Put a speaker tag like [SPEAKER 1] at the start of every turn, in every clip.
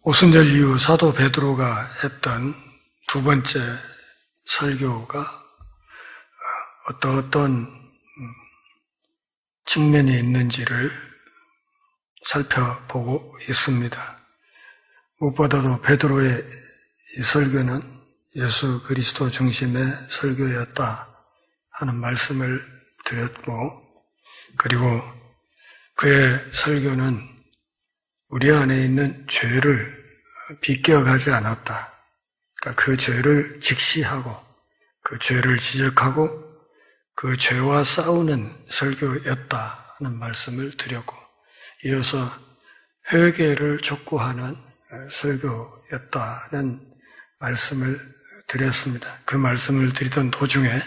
[SPEAKER 1] 오순절 이후 사도 베드로가 했던 두 번째 설교가 어떤 측면이 있는지를 살펴보고 있습니다. 무엇보다도 베드로의 이 설교는 예수 그리스도 중심의 설교였다 하는 말씀을 드렸고, 그리고 그의 설교는 우리 안에 있는 죄를 비껴가지 않았다. 그러니까 그 죄를 직시하고 그 죄를 지적하고 그 죄와 싸우는 설교였다 하는 말씀을 드렸고, 이어서 회개를 촉구하는 설교였다는 말씀을 드렸습니다. 그 말씀을 드리던 도중에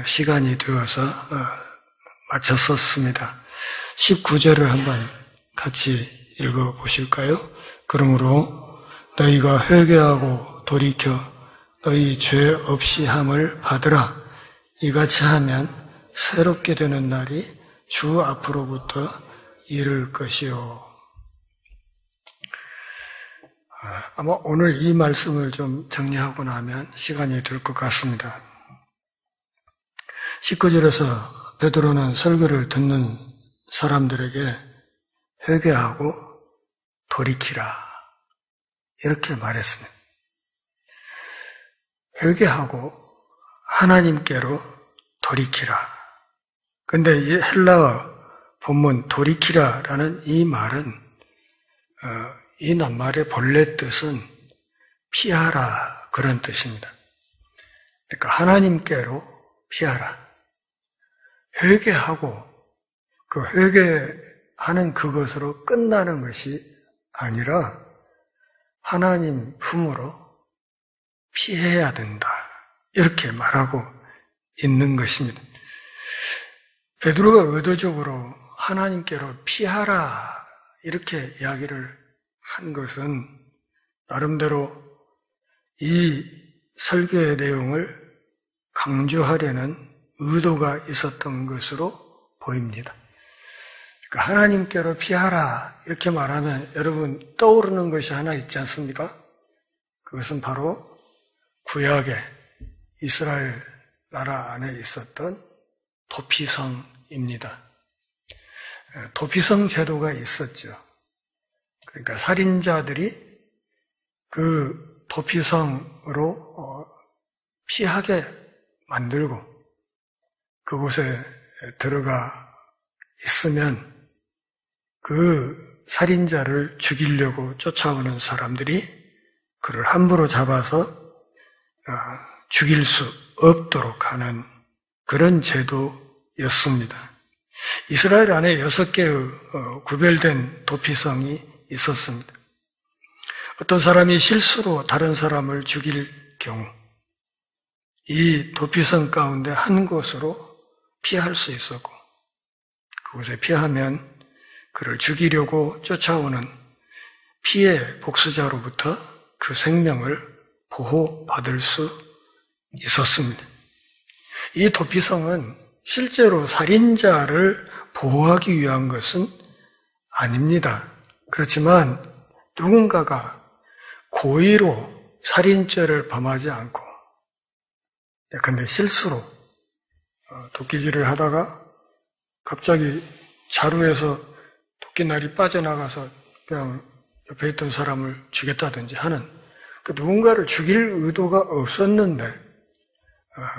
[SPEAKER 1] 시간이 되어서 마쳤었습니다. 19절을 한번 같이 읽어보실까요? 그러므로 너희가 회개하고 돌이켜 너희 죄 없이 함을 받으라. 이같이 하면 새롭게 되는 날이 주 앞으로부터 이를 것이요. 아마 오늘 이 말씀을 좀 정리하고 나면 시간이 될 것 같습니다. 19절에서 베드로는 설교를 듣는 사람들에게 회개하고 돌이키라 이렇게 말했습니다. 회개하고 하나님께로 돌이키라. 근데 이 헬라어 본문 돌이키라라는 이 말은 이 낱말의 본래 뜻은 피하라 그런 뜻입니다. 그러니까 하나님께로 피하라. 회개하고 그 회개하는 그것으로 끝나는 것이 아니라 하나님 품으로 피해야 된다. 이렇게 말하고 있는 것입니다. 베드로가 의도적으로 하나님께로 피하라 이렇게 이야기를 한 것은 나름대로 이 설교의 내용을 강조하려는 의도가 있었던 것으로 보입니다. 그러니까 하나님께로 피하라 이렇게 말하면 여러분 떠오르는 것이 하나 있지 않습니까? 그것은 바로 구약의 이스라엘 나라 안에 있었던 도피성입니다. 도피성 제도가 있었죠. 그러니까 살인자들이 그 도피성으로 피하게 만들고 그곳에 들어가 있으면 그 살인자를 죽이려고 쫓아오는 사람들이 그를 함부로 잡아서 죽일 수 없도록 하는 그런 제도였습니다. 이스라엘 안에 6개의 구별된 도피성이 있었습니다. 어떤 사람이 실수로 다른 사람을 죽일 경우 이 도피성 가운데 한 곳으로 피할 수 있었고 그곳에 피하면 그를 죽이려고 쫓아오는 피해 복수자로부터 그 생명을 보호받을 수 있었습니다. 이 도피성은 실제로 살인자를 보호하기 위한 것은 아닙니다. 그렇지만 누군가가 고의로 살인죄를 범하지 않고 근데 실수로 도끼질을 하다가 갑자기 자루에서 도끼날이 빠져나가서 그냥 옆에 있던 사람을 죽였다든지 하는 그 누군가를 죽일 의도가 없었는데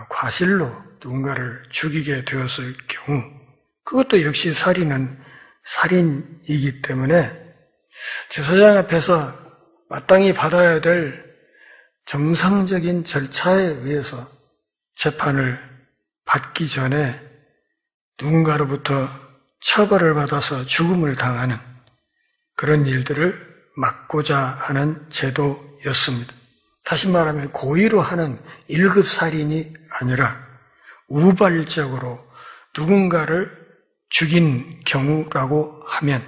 [SPEAKER 1] 과실로 누군가를 죽이게 되었을 경우 그것도 역시 살인은 살인이기 때문에 제사장 앞에서 마땅히 받아야 될 정상적인 절차에 의해서 재판을 받기 전에 누군가로부터 처벌을 받아서 죽음을 당하는 그런 일들을 막고자 하는 제도였습니다. 다시 말하면 고의로 하는 1급 살인이 아니라 우발적으로 누군가를 죽인 경우라고 하면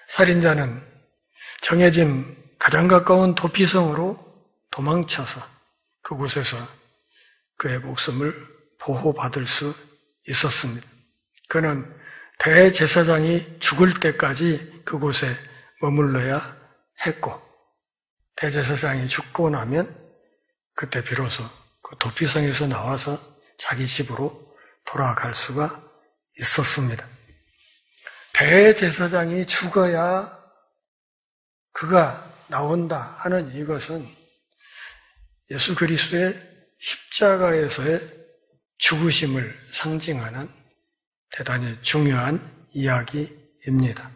[SPEAKER 1] 살인자는 정해진 가장 가까운 도피성으로 도망쳐서 그곳에서 그의 목숨을 보호받을 수 있었습니다. 그는 대제사장이 죽을 때까지 그곳에 머물러야 했고 대제사장이 죽고 나면 그때 비로소 그 도피성에서 나와서 자기 집으로 돌아갈 수가 있었습니다. 대제사장이 죽어야 그가 나온다 하는 이것은 예수 그리스도의 십자가에서의 죽으심을 상징하는 대단히 중요한 이야기입니다.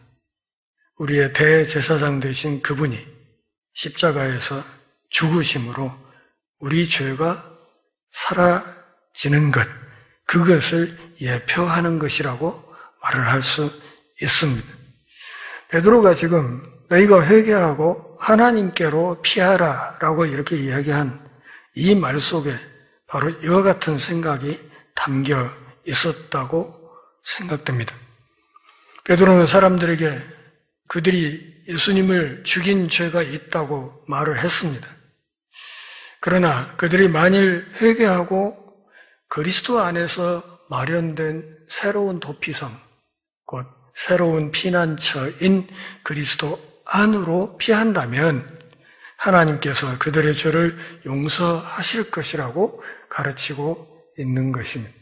[SPEAKER 1] 우리의 대제사장 되신 그분이 십자가에서 죽으심으로 우리 죄가 사라지는 것, 그것을 예표하는 것이라고 말을 할 수 있습니다. 베드로가 지금 너희가 회개하고 하나님께로 피하라 라고 이렇게 이야기한 이 말 속에 바로 이와 같은 생각이 담겨 있었다고 생각됩니다. 베드로는 사람들에게 그들이 예수님을 죽인 죄가 있다고 말을 했습니다. 그러나 그들이 만일 회개하고 그리스도 안에서 마련된 새로운 도피성, 곧 새로운 피난처인 그리스도 안으로 피한다면 하나님께서 그들의 죄를 용서하실 것이라고 가르치고 있는 것입니다.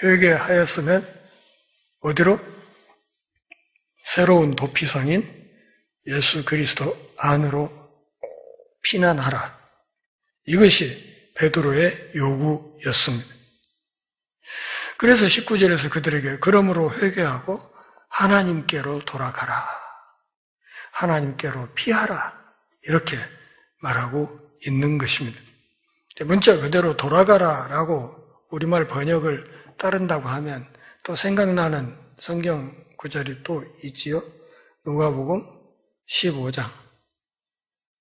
[SPEAKER 1] 회개하였으면 어디로? 새로운 도피성인 예수 그리스도 안으로 피난하라. 이것이 베드로의 요구였습니다. 그래서 19절에서 그들에게 그러므로 회개하고 하나님께로 돌아가라. 하나님께로 피하라. 이렇게 말하고 있는 것입니다. 문자 그대로 돌아가라라고 우리말 번역을 따른다고 하면 또 생각나는 성경 구절이 또 있지요. 누가복음 15장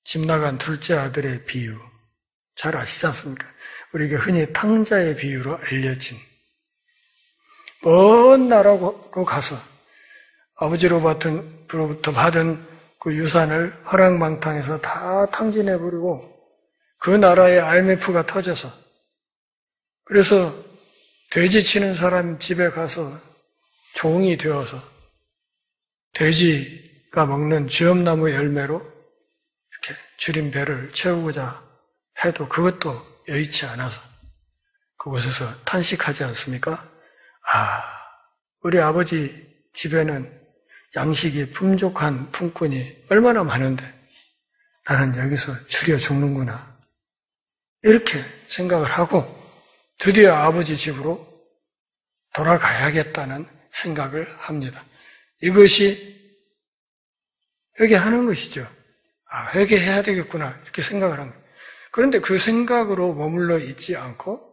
[SPEAKER 1] 집 나간 둘째 아들의 비유 잘 아시지 않습니까? 우리에게 흔히 탕자의 비유로 알려진 먼 나라로 가서 아버지로부터 받은 그 유산을 허랑방탕해서 다 탕진해버리고 그 나라에 IMF가 터져서 그래서 돼지 치는 사람 집에 가서 종이 되어서 돼지가 먹는 쥐엄나무 열매로 이렇게 줄인 배를 채우고자 해도 그것도 여의치 않아서 그곳에서 탄식하지 않습니까? 우리 아버지 집에는 양식이 풍족한 품꾼이 얼마나 많은데 나는 여기서 줄여 죽는구나. 이렇게 생각을 하고 드디어 아버지 집으로 돌아가야겠다는 생각을 합니다. 이것이 회개하는 것이죠. 회개해야 되겠구나 이렇게 생각을 합니다. 그런데 그 생각으로 머물러 있지 않고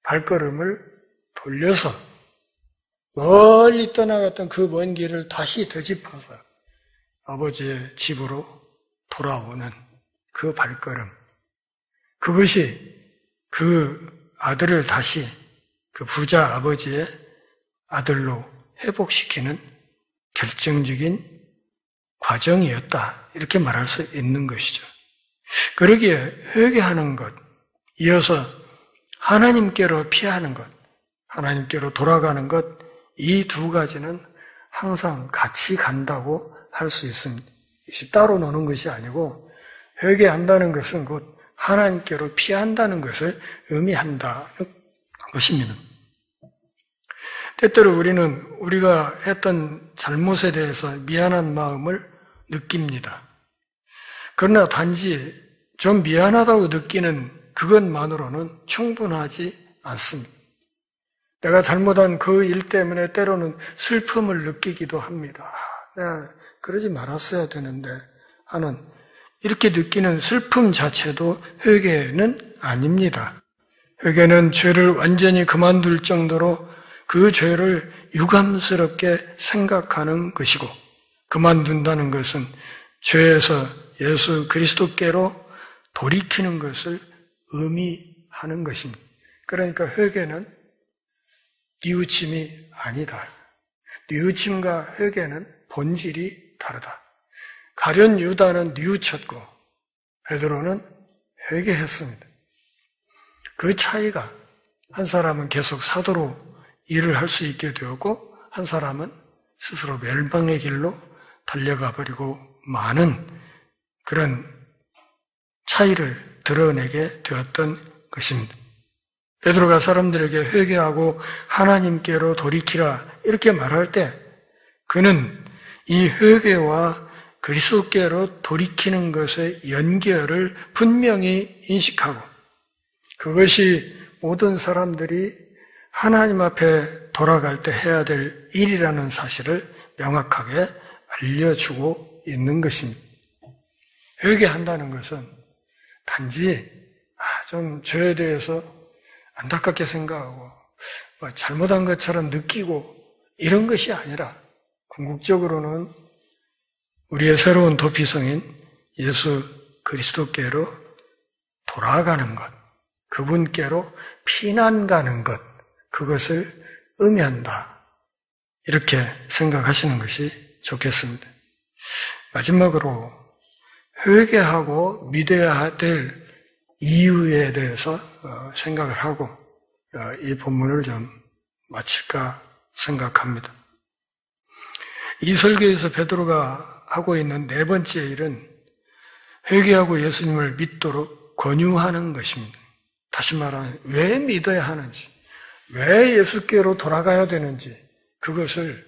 [SPEAKER 1] 발걸음을 돌려서 멀리 떠나갔던 그 먼 길을 다시 되짚어서 아버지의 집으로 돌아오는 그 발걸음. 그것이 그 아들을 다시 그 부자 아버지의 아들로 회복시키는 결정적인 과정이었다. 이렇게 말할 수 있는 것이죠. 그러기에 회개하는 것, 이어서 하나님께로 피하는 것, 하나님께로 돌아가는 것, 이 두 가지는 항상 같이 간다고 할 수 있습니다. 이것이 따로 노는 것이 아니고 회개한다는 것은 곧 하나님께로 피한다는 것을 의미한다는 것입니다. 때때로 우리는 우리가 했던 잘못에 대해서 미안한 마음을 느낍니다. 그러나 단지 좀 미안하다고 느끼는 그것만으로는 충분하지 않습니다. 내가 잘못한 그 일 때문에 때로는 슬픔을 느끼기도 합니다. 내가 그러지 말았어야 되는데 하는 이렇게 느끼는 슬픔 자체도 회개는 아닙니다. 회개는 죄를 완전히 그만둘 정도로 그 죄를 유감스럽게 생각하는 것이고 그만둔다는 것은 죄에서 예수 그리스도께로 돌이키는 것을 의미하는 것입니다. 그러니까 회개는 뉘우침이 아니다. 뉘우침과 회개는 본질이 다르다. 가룟 유다는 뉘우쳤고 베드로는 회개했습니다. 그 차이가 한 사람은 계속 사도로 일을 할 수 있게 되었고 한 사람은 스스로 멸망의 길로 달려가 버리고 많은 그런 차이를 드러내게 되었던 것입니다. 베드로가 사람들에게 회개하고 하나님께로 돌이키라 이렇게 말할 때 그는 이 회개와 그리스도께로 돌이키는 것의 연결을 분명히 인식하고 그것이 모든 사람들이 하나님 앞에 돌아갈 때 해야 될 일이라는 사실을 명확하게 알려주고 있는 것입니다. 회개한다는 것은 단지 좀 죄에 대해서 안타깝게 생각하고 잘못한 것처럼 느끼고 이런 것이 아니라 궁극적으로는 우리의 새로운 도피성인 예수 그리스도께로 돌아가는 것, 그분께로 피난 가는 것, 그것을 의미한다. 이렇게 생각하시는 것이 좋겠습니다. 마지막으로 회개하고 믿어야 될 이유에 대해서 생각을 하고 이 본문을 좀 마칠까 생각합니다. 이 설교에서 베드로가 하고 있는 네 번째 일은 회개하고 예수님을 믿도록 권유하는 것입니다. 다시 말하면 왜 믿어야 하는지, 왜 예수께로 돌아가야 되는지 그것을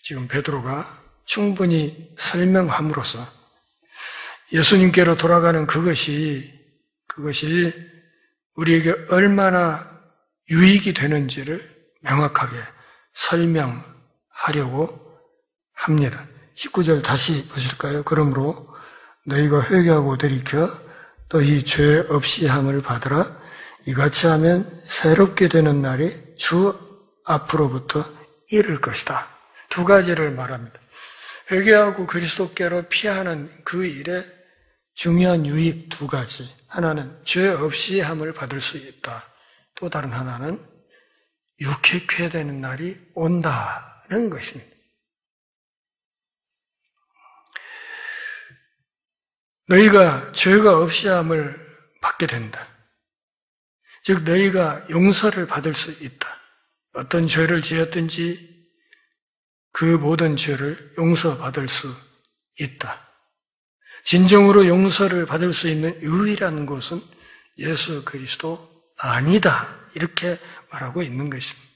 [SPEAKER 1] 지금 베드로가 충분히 설명함으로써 예수님께로 돌아가는 그것이 우리에게 얼마나 유익이 되는지를 명확하게 설명하려고 합니다. 19절 다시 보실까요? 그러므로 너희가 회개하고 돌이켜 너희 죄 없이 함을 받으라. 이같이 하면 새롭게 되는 날이 주 앞으로부터 이를 것이다. 두 가지를 말합니다. 회개하고 그리스도께로 피하는 그 일에 중요한 유익 두 가지. 하나는 죄 없이 함을 받을 수 있다. 또 다른 하나는 유쾌케 되는 날이 온다는 것입니다. 너희가 죄가 없이 함을 받게 된다. 즉 너희가 용서를 받을 수 있다. 어떤 죄를 지었든지 그 모든 죄를 용서받을 수 있다. 진정으로 용서를 받을 수 있는 유일한 곳은 예수 그리스도 아니다. 이렇게 말하고 있는 것입니다.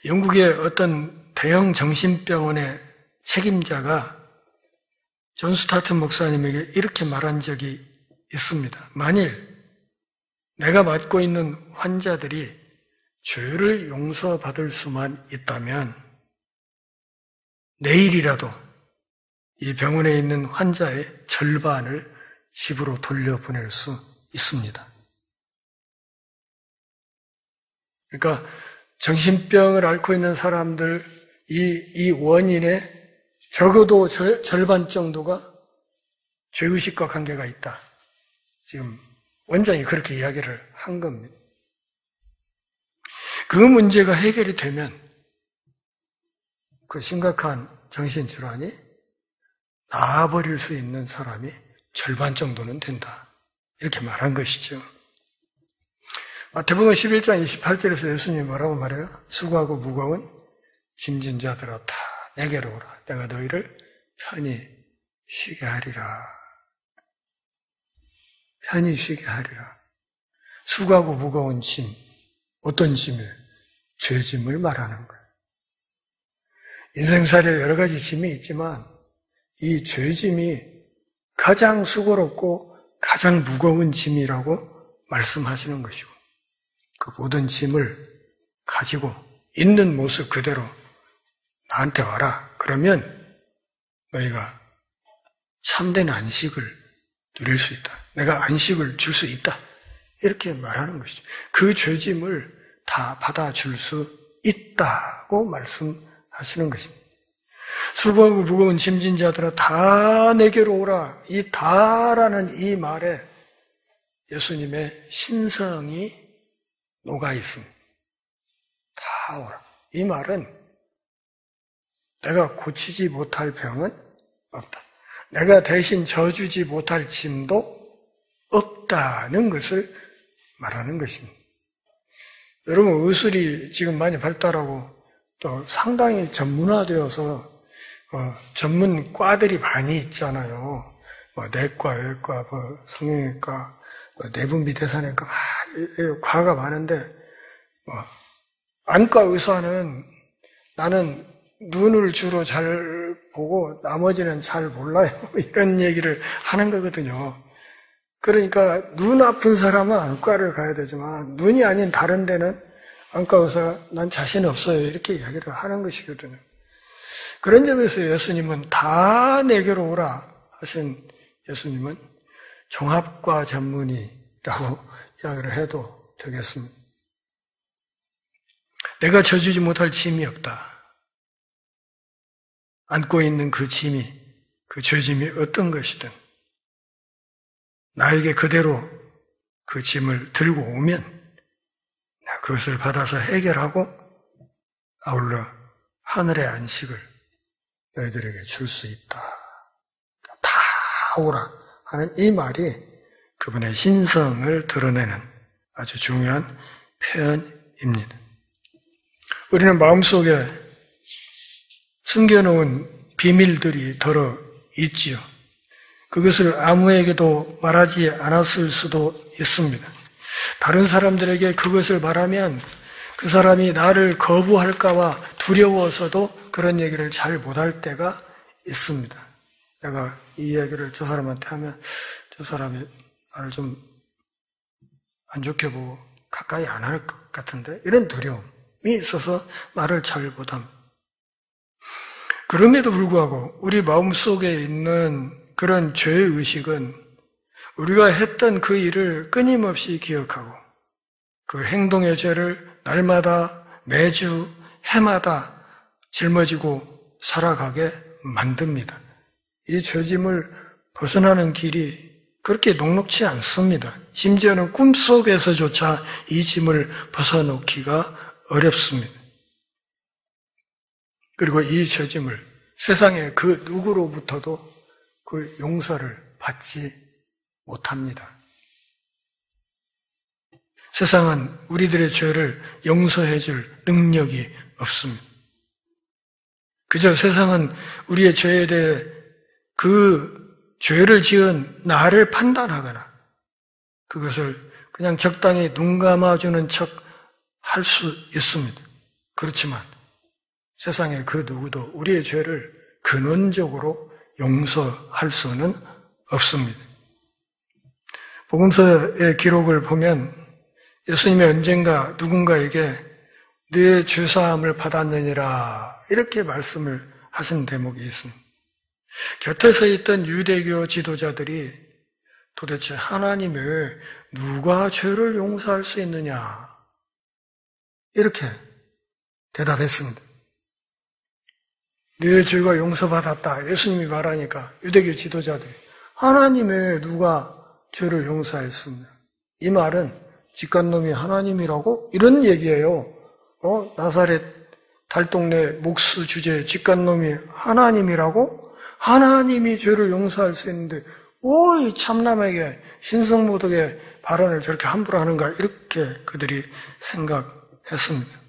[SPEAKER 1] 영국의 어떤 대형 정신병원의 책임자가 존 스타튼 목사님에게 이렇게 말한 적이 있습니다. 만일 내가 맡고 있는 환자들이 죄를 용서받을 수만 있다면 내일이라도 이 병원에 있는 환자의 절반을 집으로 돌려보낼 수 있습니다. 그러니까 정신병을 앓고 있는 사람들 이 원인의 적어도 절반 정도가 죄의식과 관계가 있다. 지금 원장이 그렇게 이야기를 한 겁니다. 그 문제가 해결이 되면 그 심각한 정신질환이 나아버릴 수 있는 사람이 절반 정도는 된다. 이렇게 말한 것이죠. 마태복음 11장 28절에서 예수님이 뭐라고 말해요? 수고하고 무거운 짐진 자들아 다 내게로 오라. 내가 너희를 편히 쉬게 하리라. 편히 쉬게 하리라. 수고하고 무거운 짐. 어떤 짐을? 죄짐을 말하는 거예요. 인생살이에 여러 가지 짐이 있지만 이 죄짐이 가장 수고롭고 가장 무거운 짐이라고 말씀하시는 것이고 그 모든 짐을 가지고 있는 모습 그대로 나한테 와라. 그러면 너희가 참된 안식을 누릴 수 있다. 내가 안식을 줄 수 있다. 이렇게 말하는 것이죠. 그 죄짐을 다 받아줄 수 있다고 말씀하시는 것입니다. 수고하고 무거운 짐진 자들아 다 내게로 오라. 이 다라는 이 말에 예수님의 신성이 녹아 있습니다. 다 오라. 이 말은 내가 고치지 못할 병은 없다. 내가 대신 져주지 못할 짐도 없다는 것을 말하는 것입니다. 여러분 의술이 지금 많이 발달하고 또 상당히 전문화되어서 전문 과들이 많이 있잖아요. 내과, 외과, 성형외과, 내분비대사내과, 과가 많은데, 안과 의사는 나는 눈을 주로 잘 보고 나머지는 잘 몰라요. 이런 얘기를 하는 거거든요. 그러니까 눈 아픈 사람은 안과를 가야 되지만 눈이 아닌 다른 데는 안과 의사가 난 자신 없어요. 이렇게 이야기를 하는 것이거든요. 그런 점에서 예수님은 다 내게로 오라 하신 예수님은 종합과 전문의라고 이야기를 해도 되겠습니다. 내가 져주지 못할 짐이 없다. 안고 있는 그 짐이, 그 죄짐이 어떤 것이든 나에게 그대로 그 짐을 들고 오면 그것을 받아서 해결하고 아울러 하늘의 안식을 너희들에게 줄 수 있다. 다 오라 하는 이 말이 그분의 신성을 드러내는 아주 중요한 표현입니다. 우리는 마음속에 숨겨놓은 비밀들이 더러 있지요. 그것을 아무에게도 말하지 않았을 수도 있습니다. 다른 사람들에게 그것을 말하면 그 사람이 나를 거부할까봐 두려워서도 그런 얘기를 잘 못할 때가 있습니다. 내가 이 얘기를 저 사람한테 하면 저 사람이 나를 좀 안 좋게 보고 가까이 안 할 것 같은데 이런 두려움이 있어서 말을 잘 못합니다. 그럼에도 불구하고 우리 마음속에 있는 그런 죄의식은 우리가 했던 그 일을 끊임없이 기억하고 그 행동의 죄를 날마다 매주 해마다 짊어지고 살아가게 만듭니다. 이 죄짐을 벗어나는 길이 그렇게 녹록지 않습니다. 심지어는 꿈속에서조차 이 짐을 벗어놓기가 어렵습니다. 그리고 이 죄짐을 세상의 그 누구로부터도 그 용서를 받지 못합니다. 세상은 우리들의 죄를 용서해 줄 능력이 없습니다. 그저 세상은 우리의 죄에 대해 그 죄를 지은 나를 판단하거나 그것을 그냥 적당히 눈 감아주는 척 할 수 있습니다. 그렇지만 세상의 그 누구도 우리의 죄를 근원적으로 용서할 수는 없습니다. 복음서의 기록을 보면 예수님이 언젠가 누군가에게 너의 죄사함을 받았느니라 이렇게 말씀을 하신 대목이 있습니다. 곁에 서 있던 유대교 지도자들이 도대체 하나님이 누가 죄를 용서할 수 있느냐 이렇게 대답했습니다. 너의 죄가 용서받았다 예수님이 말하니까 유대교 지도자들이 하나님의 누가 죄를 용서할 수 있느냐 이 말은 직간놈이 하나님이라고? 이런 얘기예요. 나사렛 달동네 목수 주제 직간놈이 하나님이라고? 하나님이 죄를 용서할 수 있는데 이 참남에게 신성모독의 발언을 저렇게 함부로 하는가 이렇게 그들이 생각했습니다.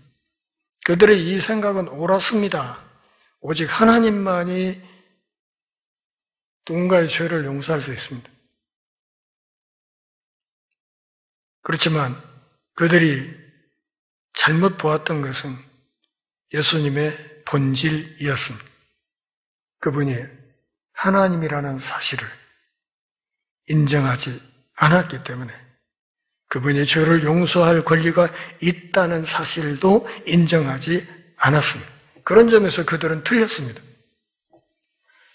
[SPEAKER 1] 그들의 이 생각은 옳았습니다. 오직 하나님만이 누군가의 죄를 용서할 수 있습니다. 그렇지만 그들이 잘못 보았던 것은 예수님의 본질이었습니다. 그분이 하나님이라는 사실을 인정하지 않았기 때문에 그분이 죄를 용서할 권리가 있다는 사실도 인정하지 않았습니다. 그런 점에서 그들은 틀렸습니다.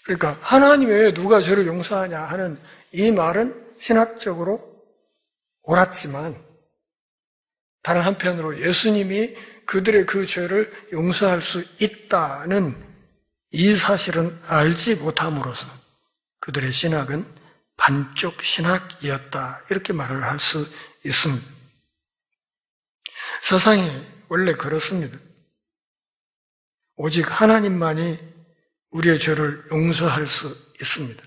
[SPEAKER 1] 그러니까 하나님이 왜 누가 죄를 용서하냐 하는 이 말은 신학적으로 옳았지만 다른 한편으로 예수님이 그들의 그 죄를 용서할 수 있다는 이 사실은 알지 못함으로써 그들의 신학은 반쪽 신학이었다 이렇게 말을 할 수 있습니다. 세상이 원래 그렇습니다. 오직 하나님만이 우리의 죄를 용서할 수 있습니다.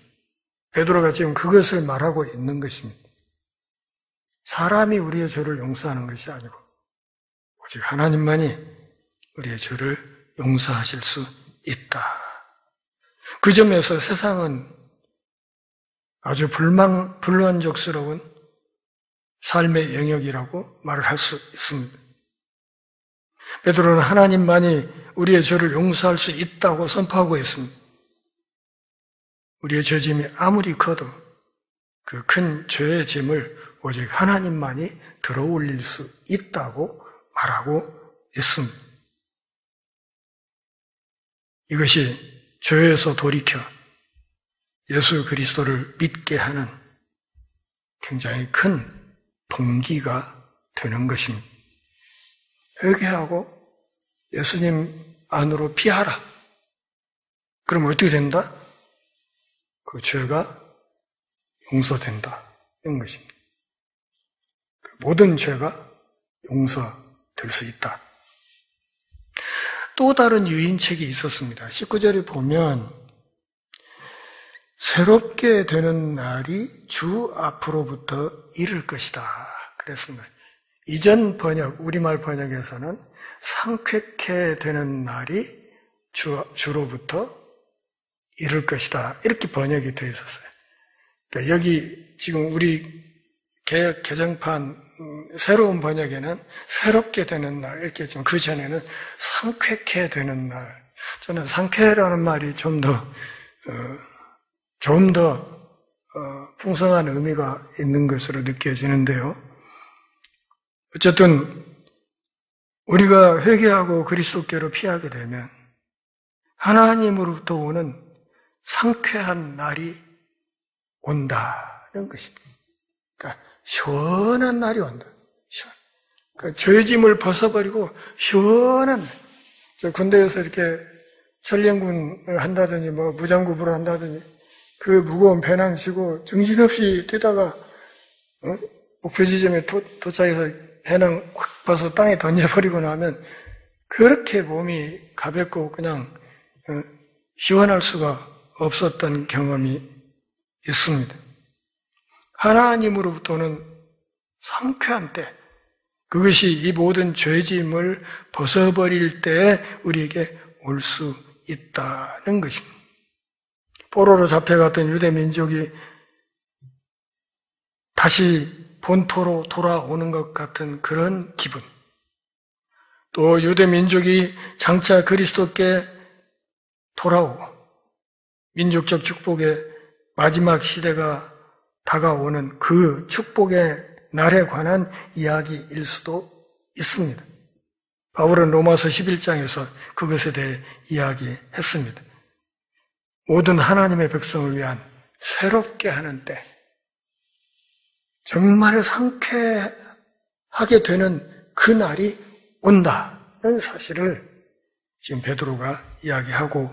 [SPEAKER 1] 베드로가 지금 그것을 말하고 있는 것입니다. 사람이 우리의 죄를 용서하는 것이 아니고 오직 하나님만이 우리의 죄를 용서하실 수 있다. 그 점에서 세상은 아주 불만족스러운 삶의 영역이라고 말을 할 수 있습니다. 베드로는 하나님만이 우리의 죄를 용서할 수 있다고 선포하고 있습니다. 우리의 죄짐이 아무리 커도 그 큰 죄의 짐을 오직 하나님만이 들어올릴 수 있다고 말하고 있습니다. 이것이 죄에서 돌이켜 예수 그리스도를 믿게 하는 굉장히 큰 동기가 되는 것입니다. 회개하고 예수님 안으로 피하라. 그럼 어떻게 된다? 그 죄가 용서된다. 이런 것입니다. 모든 죄가 용서될 수 있다. 또 다른 유인책이 있었습니다. 19절에 보면 새롭게 되는 날이 주 앞으로부터 이를 것이다. 그랬습니다. 이전 번역, 우리말 번역에서는 상쾌케 되는 날이 주로부터 이를 것이다. 이렇게 번역이 되어 있었어요. 그러니까 여기 지금 우리 개역 개정판 새로운 번역에는 새롭게 되는 날 이렇게 좀 그 전에는 상쾌케 되는 날. 저는 상쾌라는 말이 좀 더 풍성한 의미가 있는 것으로 느껴지는데요. 어쨌든 우리가 회개하고 그리스도께로 피하게 되면 하나님으로부터 오는 상쾌한 날이 온다는 것입니다. 그러니까 시원한 날이 온다. 그러니까 죄짐을 벗어버리고 시원한, 저 군대에서 이렇게 전령군을 한다더니 무장구부를 한다더니 그 무거운 배낭 지고 정신없이 뛰다가 목표 지점에 도착해서 배낭 확 벗어 땅에 던져버리고 나면 그렇게 몸이 가볍고 그냥 시원할 수가 없었던 경험이 있습니다. 하나님으로부터는 상쾌한 때, 그것이 이 모든 죄짐을 벗어버릴 때 우리에게 올 수 있다는 것입니다. 포로로 잡혀갔던 유대 민족이 다시 본토로 돌아오는 것 같은 그런 기분, 또 유대 민족이 장차 그리스도께 돌아오고 민족적 축복의 마지막 시대가 다가오는 그 축복의 날에 관한 이야기일 수도 있습니다. 바울은 로마서 11장에서 그것에 대해 이야기했습니다. 모든 하나님의 백성을 위한 새롭게 하는 때, 정말 상쾌하게 되는 그 날이 온다는 사실을 지금 베드로가 이야기하고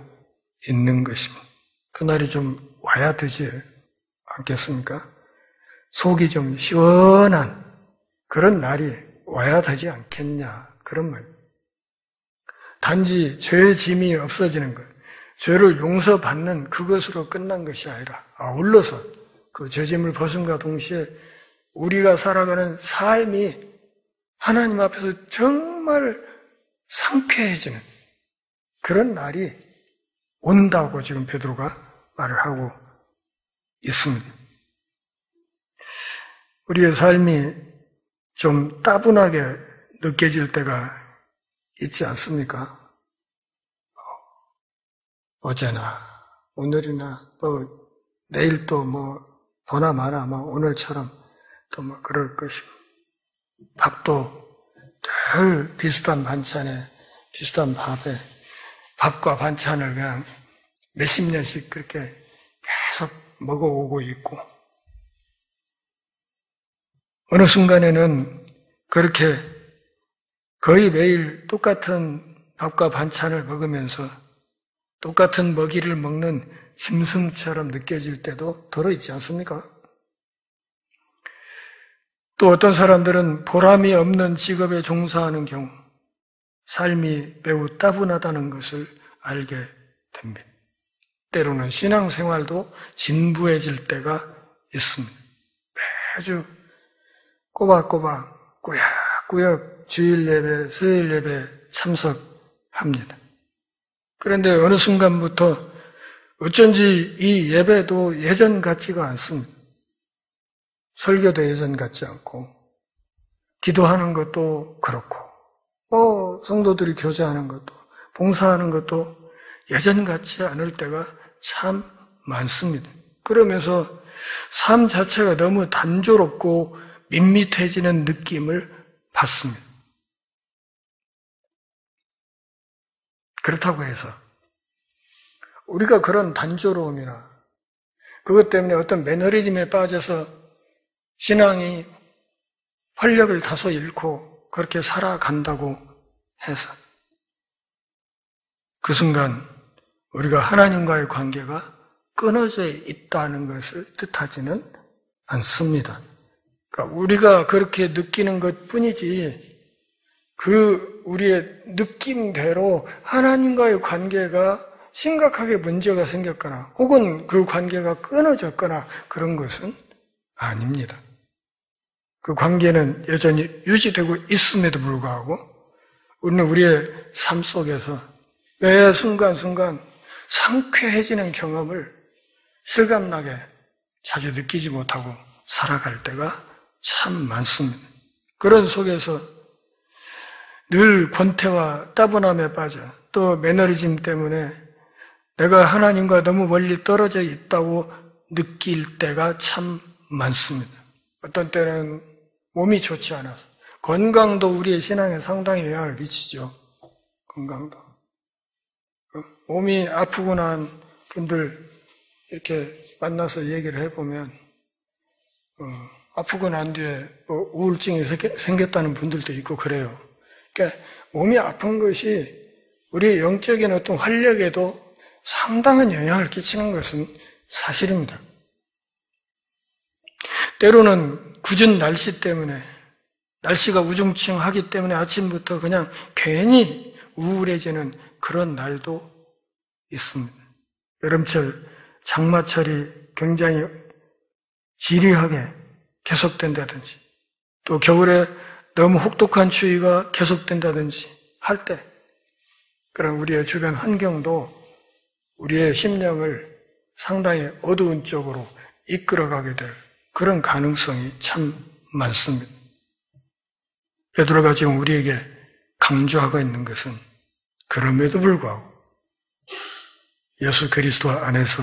[SPEAKER 1] 있는 것입니다. 그 날이 좀 와야 되지 않겠습니까? 속이 좀 시원한 그런 날이 와야 되지 않겠냐, 그런 말. 단지 죄의 짐이 없어지는 것, 죄를 용서받는 그것으로 끝난 것이 아니라 아울러서 그 죄짐을 벗음과 동시에 우리가 살아가는 삶이 하나님 앞에서 정말 상쾌해지는 그런 날이 온다고 지금 베드로가 말을 하고 있습니다. 우리의 삶이 좀 따분하게 느껴질 때가 있지 않습니까? 어제나 오늘이나 내일 또 더나 마나 오늘처럼 또 그럴 것이고, 밥도 늘 비슷한 반찬에 비슷한 밥과 반찬을 그냥 몇십 년씩 그렇게 계속 먹어오고 있고, 어느 순간에는 그렇게 거의 매일 똑같은 밥과 반찬을 먹으면서 똑같은 먹이를 먹는 짐승처럼 느껴질 때도 들어있지 않습니까? 또 어떤 사람들은 보람이 없는 직업에 종사하는 경우 삶이 매우 따분하다는 것을 알게 됩니다. 때로는 신앙생활도 진부해질 때가 있습니다. 매주 꼬박꼬박 꾸역꾸역 주일 예배, 수요일 예배 참석합니다. 그런데 어느 순간부터 어쩐지 이 예배도 예전 같지가 않습니다. 설교도 예전 같지 않고, 기도하는 것도 그렇고, 성도들이 교제하는 것도, 봉사하는 것도 예전 같지 않을 때가 참 많습니다. 그러면서 삶 자체가 너무 단조롭고 밋밋해지는 느낌을 받습니다. 그렇다고 해서 우리가 그런 단조로움이나 그것 때문에 어떤 매너리즘에 빠져서 신앙이 활력을 다소 잃고 그렇게 살아간다고 해서 그 순간 우리가 하나님과의 관계가 끊어져 있다는 것을 뜻하지는 않습니다. 그러니까 우리가 그렇게 느끼는 것뿐이지 그 우리의 느낌대로 하나님과의 관계가 심각하게 문제가 생겼거나 혹은 그 관계가 끊어졌거나 그런 것은 아닙니다. 그 관계는 여전히 유지되고 있음에도 불구하고 우리는 우리의 삶 속에서 매 순간순간 상쾌해지는 경험을 실감나게 자주 느끼지 못하고 살아갈 때가 참 많습니다. 그런 속에서 늘 권태와 따분함에 빠져 또 매너리즘 때문에 내가 하나님과 너무 멀리 떨어져 있다고 느낄 때가 참 많습니다. 어떤 때는 몸이 좋지 않아서 건강도 우리의 신앙에 상당히 영향을 미치죠. 건강도. 몸이 아프고 난 분들 이렇게 만나서 얘기를 해보면 아프고 난 뒤에 우울증이 생겼다는 분들도 있고 그래요. 그러니까 몸이 아픈 것이 우리의 영적인 어떤 활력에도 상당한 영향을 끼치는 것은 사실입니다. 때로는 궂은 날씨 때문에 날씨가 우중충하기 때문에 아침부터 그냥 괜히 우울해지는 그런 날도 있습니다. 여름철 장마철이 굉장히 지리하게 계속된다든지 또 겨울에 너무 혹독한 추위가 계속된다든지 할 때 그런 우리의 주변 환경도 우리의 심령을 상당히 어두운 쪽으로 이끌어가게 될 그런 가능성이 참 많습니다. 베드로가 지금 우리에게 강조하고 있는 것은 그럼에도 불구하고 예수 그리스도 안에서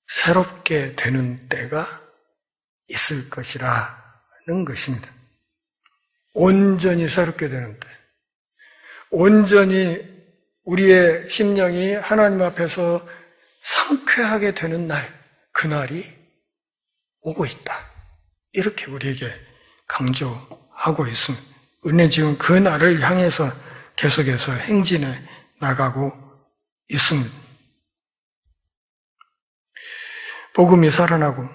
[SPEAKER 1] 새롭게 되는 때가 있을 것이라는 것입니다. 온전히 새롭게 되는 때, 온전히 우리의 심령이 하나님 앞에서 상쾌하게 되는 날, 그날이 오고 있다. 이렇게 우리에게 강조하고 있습니다. 우리는 지금 그 날을 향해서 계속해서 행진해 나가고 있습니다. 복음이 살아나고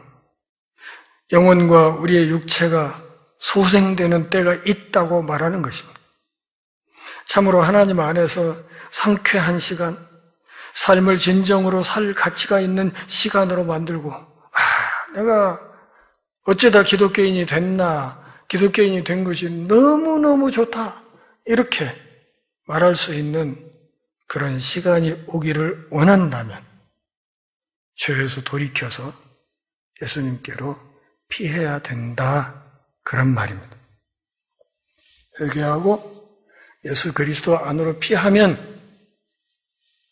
[SPEAKER 1] 영혼과 우리의 육체가 소생되는 때가 있다고 말하는 것입니다. 참으로 하나님 안에서 상쾌한 시간, 삶을 진정으로 살 가치가 있는 시간으로 만들고 내가 어쩌다 기독교인이 됐나, 기독교인이 된 것이 너무너무 좋다 이렇게 말할 수 있는 그런 시간이 오기를 원한다면 죄에서 돌이켜서 예수님께로 피해야 된다 그런 말입니다. 회개하고 예수 그리스도 안으로 피하면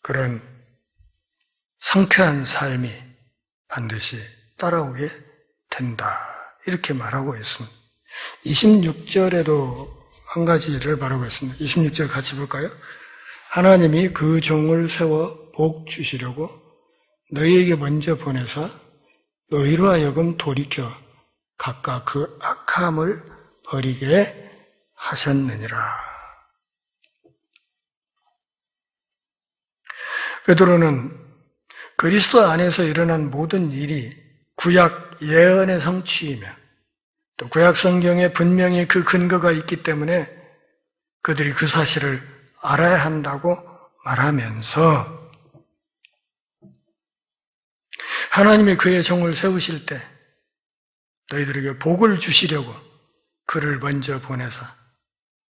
[SPEAKER 1] 그런 상쾌한 삶이 반드시 따라오게 된다 이렇게 말하고 있습니다. 26절에도 한 가지를 말하고 있습니다. 26절 같이 볼까요? 하나님이 그 종을 세워 복 주시려고 너희에게 먼저 보내사 너희로 하여금 돌이켜 각각 그 악함을 버리게 하셨느니라. 베드로는 그리스도 안에서 일어난 모든 일이 구약 예언의 성취이며 또 구약 성경에 분명히 그 근거가 있기 때문에 그들이 그 사실을 알아야 한다고 말하면서 하나님이 그의 종을 세우실 때 너희들에게 복을 주시려고 그를 먼저 보내사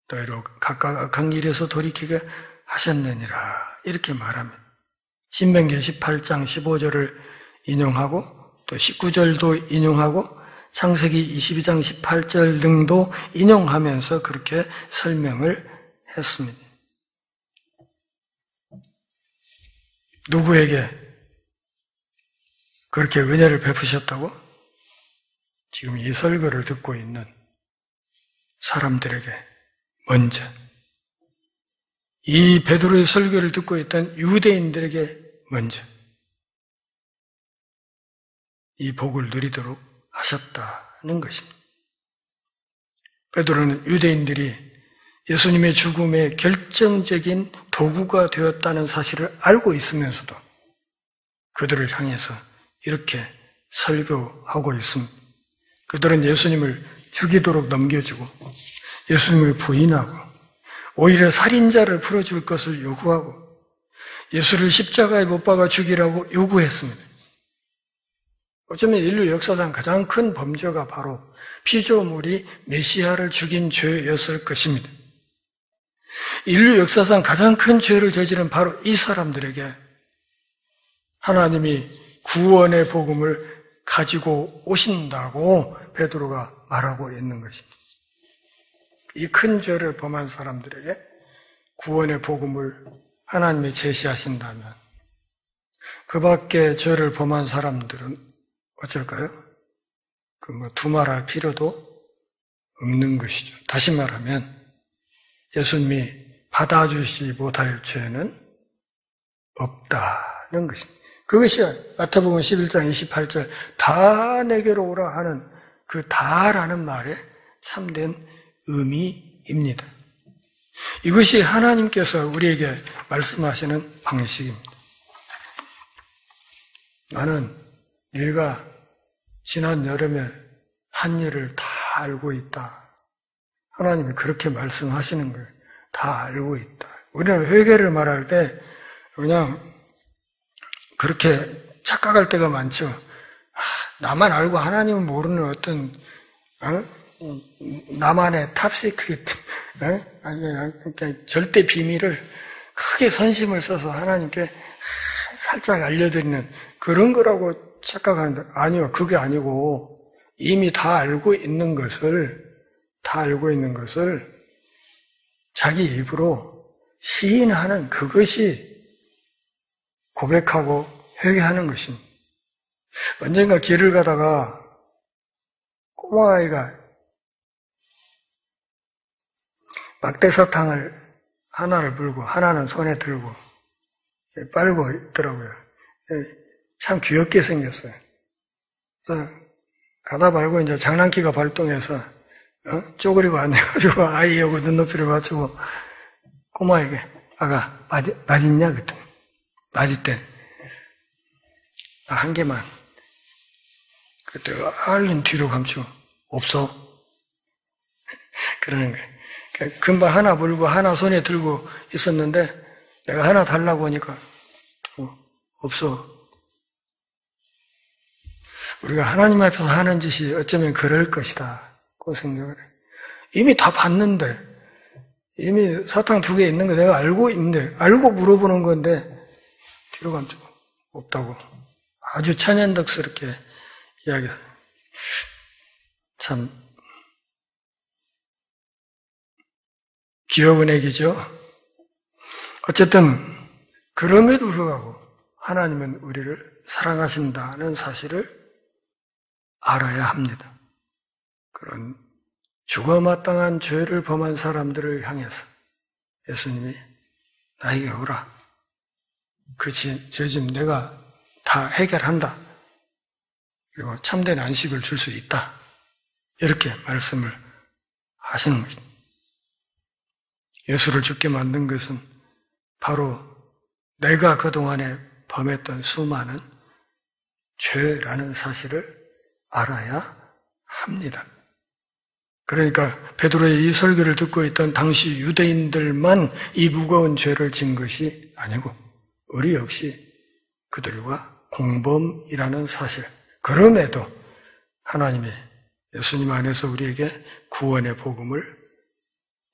[SPEAKER 1] 너희로 각각 악한 길에서 돌이키게 하셨느니라 이렇게 말합니다. 신명기 18장 15절을 인용하고 또 19절도 인용하고 창세기 22장 18절 등도 인용하면서 그렇게 설명을 했습니다. 누구에게 그렇게 은혜를 베푸셨다고? 지금 이 설교를 듣고 있는 사람들에게 먼저, 이 베드로의 설교를 듣고 있던 유대인들에게 먼저 이 복을 누리도록 하셨다는 것입니다. 베드로는 유대인들이 예수님의 죽음의 결정적인 도구가 되었다는 사실을 알고 있으면서도 그들을 향해서 이렇게 설교하고 있습니다. 그들은 예수님을 죽이도록 넘겨주고 예수님을 부인하고 오히려 살인자를 풀어줄 것을 요구하고 예수를 십자가에 못 박아 죽이라고 요구했습니다. 어쩌면 인류 역사상 가장 큰 범죄가 바로 피조물이 메시아를 죽인 죄였을 것입니다. 인류 역사상 가장 큰 죄를 저지른 바로 이 사람들에게 하나님이 구원의 복음을 가지고 오신다고 베드로가 말하고 있는 것입니다. 이 큰 죄를 범한 사람들에게 구원의 복음을 하나님이 제시하신다면 그 밖에 죄를 범한 사람들은 어쩔까요? 두말할 필요도 없는 것이죠. 다시 말하면 예수님이 받아주시지 못할 죄는 없다는 것입니다. 그것이 마태복음 11장 28절 다 내게로 오라 하는 그 다라는 말에 참된 의미입니다. 이것이 하나님께서 우리에게 말씀하시는 방식입니다. 나는 네가 지난 여름에 한 일을 다 알고 있다. 하나님이 그렇게 말씀하시는 거예요. 다 알고 있다. 우리는 회개를 말할 때 그냥 그렇게 착각할 때가 많죠. 나만 알고 하나님은 모르는 어떤 나만의 탑시크릿, 그러니까 절대 비밀을 크게 선심을 써서 하나님께 살짝 알려드리는 그런 거라고 착각하는데 아니요, 그게 아니고 이미 다 알고 있는 것을 자기 입으로 시인하는 그것이 고백하고 회개하는 것입니다. 언젠가 길을 가다가 꼬마아이가 막대사탕을 하나를 물고 하나는 손에 들고 빨고 있더라고요. 참 귀엽게 생겼어요. 그래서 가다 말고 이제 장난기가 발동해서 쪼그리고 앉아가지고 아이하고 눈높이를 맞추고 꼬마에게 아가 맛있냐? 그랬더니 맛있대. 나 한 개만. 그때 얼른 뒤로 감추고 없어. 그러는 거예요. 금방 하나 물고 하나 손에 들고 있었는데 내가 하나 달라고 하니까 없어. 우리가 하나님 앞에서 하는 짓이 어쩌면 그럴 것이다. 그 생각을 해요. 이미 다 봤는데 이미 사탕 2개 있는 거 내가 알고 있는데 알고 물어보는 건데 뒤로 감추고 없다고 아주 천연덕스럽게 이야기해요. 참 귀여운 얘기죠. 어쨌든 그럼에도 불구하고 하나님은 우리를 사랑하신다는 사실을 알아야 합니다. 그런 죽어마땅한 죄를 범한 사람들을 향해서 예수님이 나에게 오라. 그 죄짐 내가 다 해결한다. 그리고 참된 안식을 줄 수 있다. 이렇게 말씀을 하시는 것입니다. 예수를 죽게 만든 것은 바로 내가 그동안에 범했던 수많은 죄라는 사실을 알아야 합니다. 그러니까 베드로의 이 설교를 듣고 있던 당시 유대인들만 이 무거운 죄를 진 것이 아니고 우리 역시 그들과 공범이라는 사실, 그럼에도 하나님이 예수님 안에서 우리에게 구원의 복음을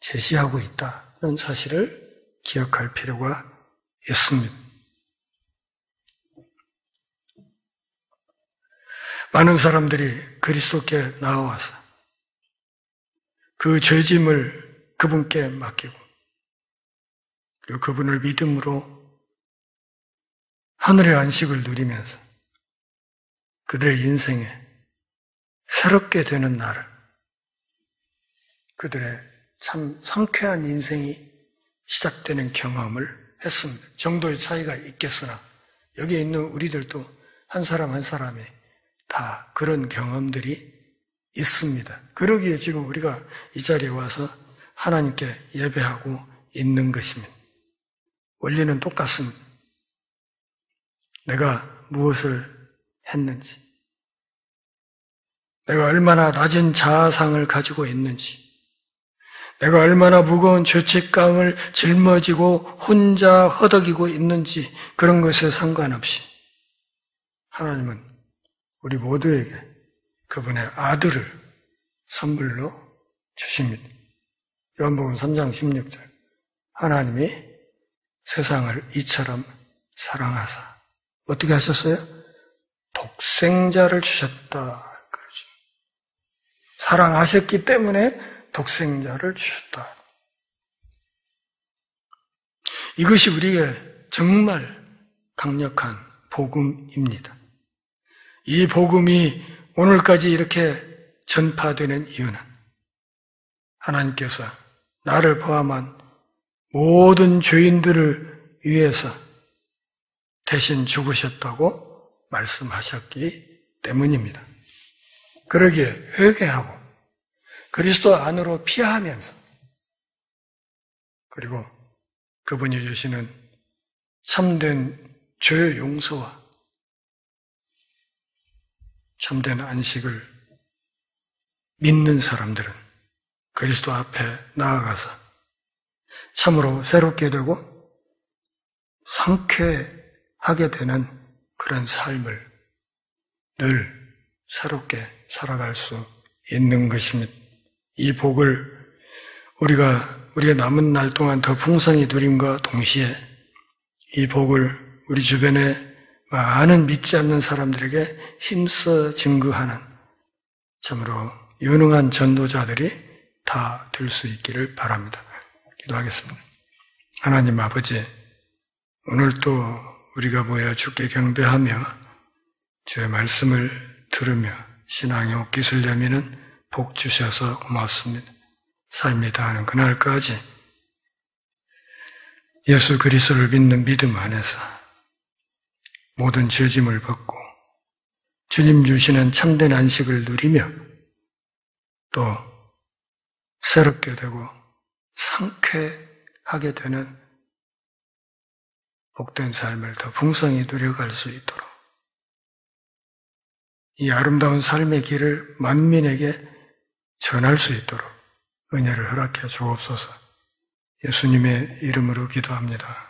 [SPEAKER 1] 제시하고 있다는 사실을 기억할 필요가 있습니다. 많은 사람들이 그리스도께 나와서 그 죄짐을 그분께 맡기고 그리고 그분을 믿음으로 하늘의 안식을 누리면서 그들의 인생에 새롭게 되는 날을, 그들의 참 상쾌한 인생이 시작되는 경험을 했습니다. 정도의 차이가 있겠으나 여기에 있는 우리들도 한 사람 한 사람이 다 그런 경험들이 있습니다. 그러기에 지금 우리가 이 자리에 와서 하나님께 예배하고 있는 것입니다. 원리는 똑같습니다. 내가 무엇을 했는지, 내가 얼마나 낮은 자아상을 가지고 있는지, 내가 얼마나 무거운 죄책감을 짊어지고 혼자 허덕이고 있는지, 그런 것에 상관없이 하나님은 우리 모두에게 그분의 아들을 선물로 주십니다. 요한복음 3장 16절, 하나님이 세상을 이처럼 사랑하사 어떻게 하셨어요? 독생자를 주셨다. 그러죠. 사랑하셨기 때문에 독생자를 주셨다. 이것이 우리에게 정말 강력한 복음입니다. 이 복음이 오늘까지 이렇게 전파되는 이유는 하나님께서 나를 포함한 모든 죄인들을 위해서 대신 죽으셨다고 말씀하셨기 때문입니다. 그러기에 회개하고 그리스도 안으로 피하면서 그리고 그분이 주시는 참된 죄 용서와 참된 안식을 믿는 사람들은 그리스도 앞에 나아가서 참으로 새롭게 되고 상쾌하게 되는 그런 삶을 늘 새롭게 살아갈 수 있는 것입니다. 이 복을 우리의 남은 날 동안 더 풍성히 누림과 동시에 이 복을 우리 주변에 많은 믿지 않는 사람들에게 힘써 증거하는 참으로 유능한 전도자들이 다 될 수 있기를 바랍니다. 기도하겠습니다. 하나님 아버지, 오늘 또 우리가 모여 주께 경배하며 주의 말씀을 들으며 신앙의 옷깃을 여미는 복 주셔서 고맙습니다. 삶이 다하는 그날까지 예수 그리스도를 믿는 믿음 안에서 모든 죄짐을 벗고 주님 주시는 참된 안식을 누리며 또 새롭게 되고 상쾌하게 되는 복된 삶을 더 풍성히 누려갈 수 있도록 이 아름다운 삶의 길을 만민에게 전할 수 있도록 은혜를 허락해 주옵소서. 예수님의 이름으로 기도합니다.